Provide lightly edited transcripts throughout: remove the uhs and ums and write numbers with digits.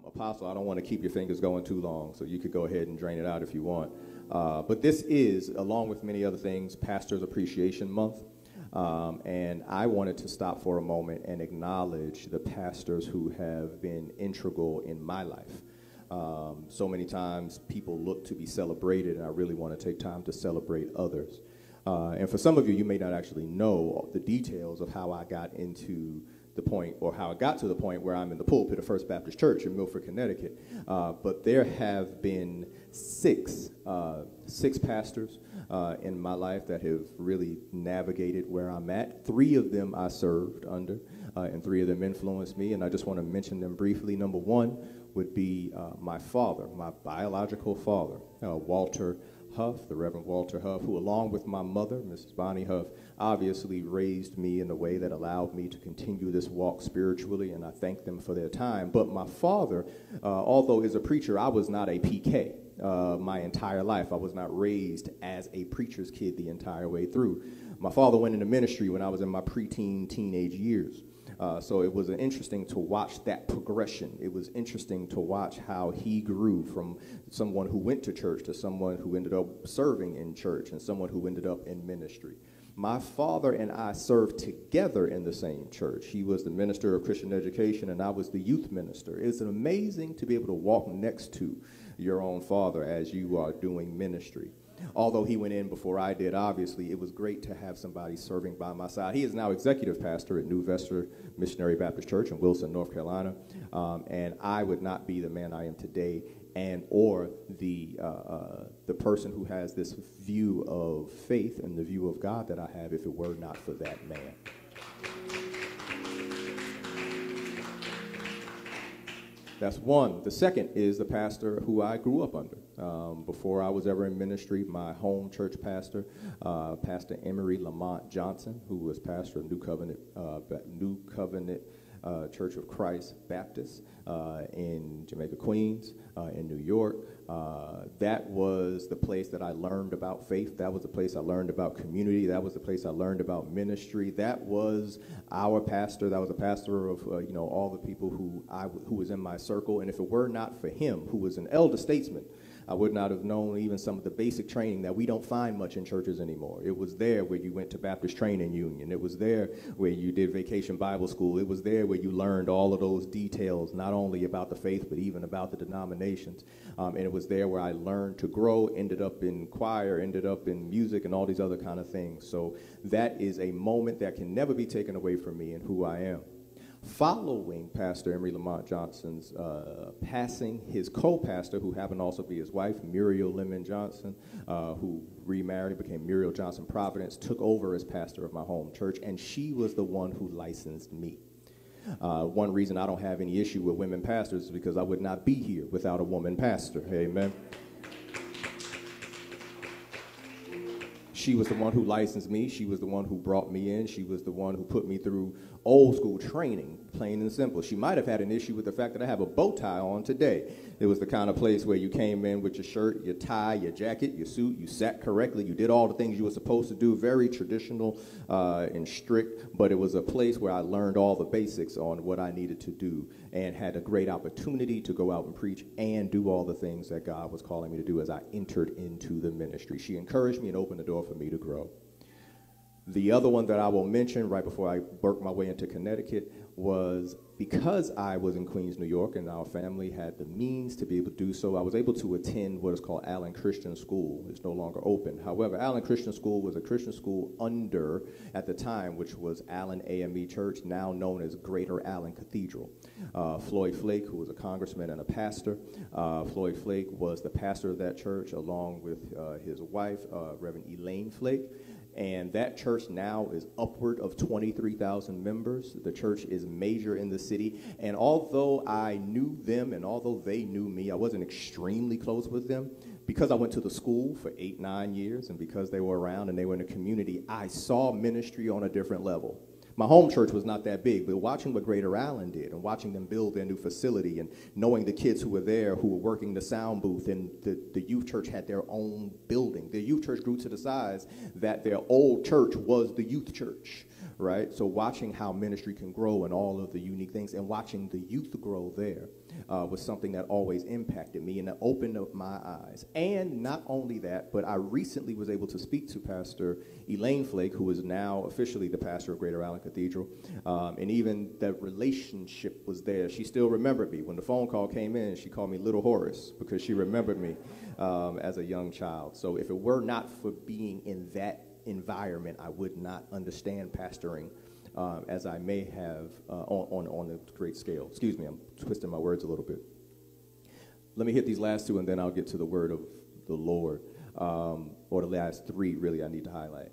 Apostle, I don't want to keep your fingers going too long, so you could go ahead and drain it out if you want. But this is, along with many other things, Pastor's Appreciation Month. And I wanted to stop for a moment and acknowledge the pastors who have been integral in my life. So many times people look to be celebrated, and I really want to take time to celebrate others. And for some of you, you may not actually know the details of how I got into the point, or how I got to the point where I'm in the pulpit of First Baptist Church in Milford, Connecticut. But there have been six pastors in my life that have really navigated where I'm at. 3 of them I served under, and 3 of them influenced me, and I just want to mention them briefly. Number 1 would be my father, my biological father, Walter Huff, the Reverend Walter Huff, who along with my mother, Mrs. Bonnie Huff, obviously raised me in a way that allowed me to continue this walk spiritually, and I thank them for their time. But my father, although is a preacher, I was not a PK my entire life. I was not raised as a preacher's kid the entire way through. My father went into ministry when I was in my preteen, teenage years. So it was interesting to watch that progression. It was interesting to watch how he grew from someone who went to church to someone who ended up serving in church and someone who ended up in ministry. My father and I served together in the same church. He was the minister of Christian education and I was the youth minister. It's amazing to be able to walk next to your own father as you are doing ministry. Although he went in before I did, obviously, it was great to have somebody serving by my side. He is now executive pastor at New Vestor Missionary Baptist Church in Wilson, North Carolina. And I would not be the man I am today and or the person who has this view of faith and the view of God that I have if it were not for that man. That's one. The second is the pastor who I grew up under. Before I was ever in ministry, my home church pastor, Pastor Emery Lamont Johnson, who was pastor of New Covenant Church of Christ Baptist in Jamaica, Queens, in New York. That was the place that I learned about faith. That was the place I learned about community. That was the place I learned about ministry. That was our pastor. That was a pastor of all the people who was in my circle. And if it were not for him, who was an elder statesman, I would not have known even some of the basic training that we don't find much in churches anymore. It was there where you went to Baptist Training Union. It was there where you did Vacation Bible School. It was there where you learned all of those details, not only about the faith, but even about the denominations. And it was there where I learned to grow, ended up in choir, ended up in music, and all these other kind of things. So that is a moment that can never be taken away from me and who I am. Following Pastor Emery Lamont Johnson's passing, his co-pastor, who happened to also be his wife, Muriel Lemon Johnson, who remarried, became Muriel Johnson Providence, took over as pastor of my home church, and she was the one who licensed me. One reason I don't have any issue with women pastors is because I would not be here without a woman pastor. Amen. She was the one who licensed me. She was the one who brought me in. She was the one who put me through old school training, plain and simple. She might have had an issue with the fact that I have a bow tie on today. It was the kind of place where you came in with your shirt, your tie, your jacket, your suit, you sat correctly, you did all the things you were supposed to do, very traditional and strict, but it was a place where I learned all the basics on what I needed to do and had a great opportunity to go out and preach and do all the things that God was calling me to do as I entered into the ministry. She encouraged me and opened the door for me to grow. The other one that I will mention right before I worked my way into Connecticut was because I was in Queens, New York, and our family had the means to be able to do so, I was able to attend what is called Allen Christian School. It's no longer open. However, Allen Christian School was a Christian school under, at the time, which was Allen AME Church, now known as Greater Allen Cathedral. Floyd Flake, who was a congressman and a pastor, Floyd Flake was the pastor of that church along with his wife, Reverend Elaine Flake. And that church now is upward of 23,000 members. The church is major in the city. And although I knew them and although they knew me, I wasn't extremely close with them. Because I went to the school for 8-9 years and because they were around and they were in the community, I saw ministry on a different level. My home church was not that big, but watching what Greater Allen did and watching them build their new facility and knowing the kids who were there who were working the sound booth, and the youth church had their own building. The youth church grew to the size that their old church was the youth church. right? So watching how ministry can grow and all of the unique things and watching the youth grow there was something that always impacted me and that opened up my eyes. And not only that, but I recently was able to speak to Pastor Elaine Flake, who is now officially the pastor of Greater Allen Cathedral, and even that relationship was there. She still remembered me. When the phone call came in, she called me Little Horace because she remembered me as a young child. So if it were not for being in that environment, I would not understand pastoring as I may have on a great scale. Excuse me, I'm twisting my words a little bit. Let me hit these last two, and then I'll get to the word of the Lord, or the last three, really, I need to highlight.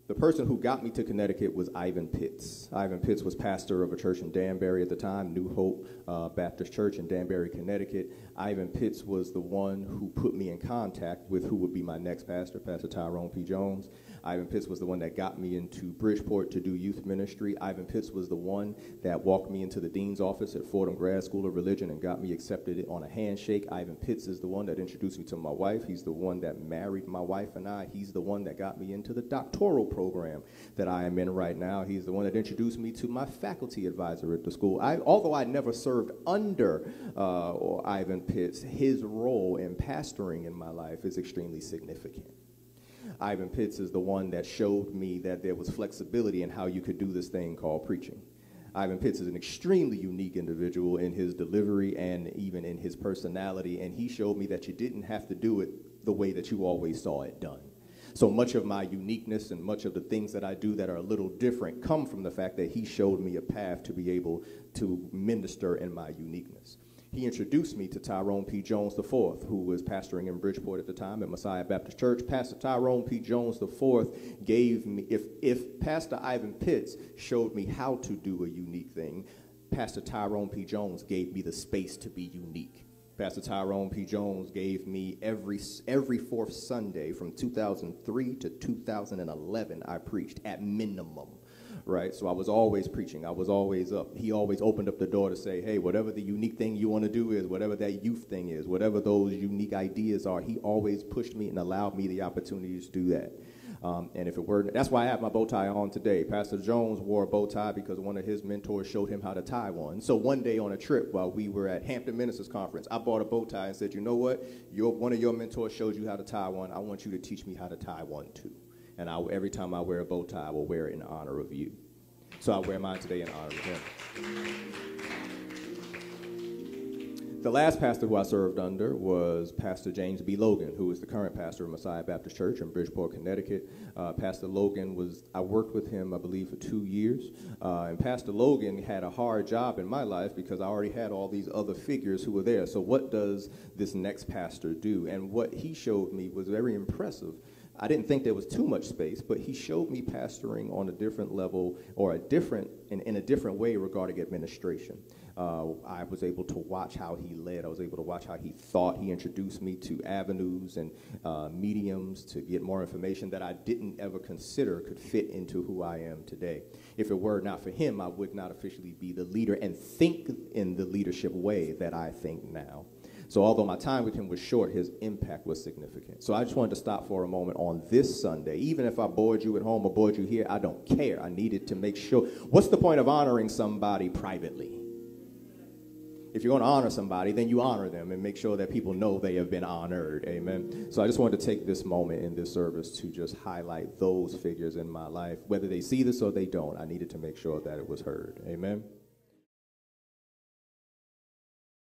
The person who got me to Connecticut was Ivan Pitts. Ivan Pitts was pastor of a church in Danbury at the time, New Hope Baptist Church in Danbury, Connecticut. Ivan Pitts was the one who put me in contact with who would be my next pastor, Pastor Tyrone P. Jones. Ivan Pitts was the one that got me into Bridgeport to do youth ministry. Ivan Pitts was the one that walked me into the dean's office at Fordham Grad School of Religion and got me accepted on a handshake. Ivan Pitts is the one that introduced me to my wife. He's the one that married my wife and I. He's the one that got me into the doctoral program that I am in right now. He's the one that introduced me to my faculty advisor at the school. Although I never served under Ivan Pitts, his role in pastoring in my life is extremely significant. Ivan Pitts is the one that showed me that there was flexibility in how you could do this thing called preaching. Ivan Pitts is an extremely unique individual in his delivery and even in his personality, and he showed me that you didn't have to do it the way that you always saw it done. So much of my uniqueness and much of the things that I do that are a little different come from the fact that he showed me a path to be able to minister in my uniqueness. He introduced me to Tyrone P. Jones IV, who was pastoring in Bridgeport at the time at Messiah Baptist Church. Pastor Tyrone P. Jones IV gave me, if Pastor Ivan Pitts showed me how to do a unique thing, Pastor Tyrone P. Jones gave me the space to be unique. Pastor Tyrone P. Jones gave me every fourth Sunday from 2003 to 2011, I preached at minimum. Right, so I was always preaching. I was always up. He always opened up the door to say, hey, whatever the unique thing you want to do is, whatever that youth thing is, whatever those unique ideas are, he always pushed me and allowed me the opportunities to do that. And if it were, that's why I have my bow tie on today. Pastor Jones wore a bow tie because one of his mentors showed him how to tie one. So one day on a trip while we were at Hampton Ministers Conference, I bought a bow tie and said, you know what? One of your mentors showed you how to tie one. I want you to teach me how to tie one too. And every time I wear a bow tie, I will wear it in honor of you. So I wear mine today in honor of him. The last pastor who I served under was Pastor James B. Logan, who is the current pastor of Messiah Baptist Church in Bridgeport, Connecticut. Pastor Logan I worked with him, I believe, for 2 years. And Pastor Logan had a hard job in my life because I already had all these other figures who were there. So what does this next pastor do? And what he showed me was very impressive. I didn't think there was too much space, but he showed me pastoring on a different level or in a different way regarding administration. I was able to watch how he led. I was able to watch how he thought. He introduced me to avenues and mediums to get more information that I didn't ever consider could fit into who I am today. If it were not for him, I would not officially be the leader and think in the leadership way that I think now. So although my time with him was short, his impact was significant. So I just wanted to stop for a moment on this Sunday. Even if I bored you at home or bored you here, I don't care. I needed to make sure. What's the point of honoring somebody privately? If you're going to honor somebody, then you honor them and make sure that people know they have been honored. Amen. So I just wanted to take this moment in this service to just highlight those figures in my life. Whether they see this or they don't, I needed to make sure that it was heard. Amen.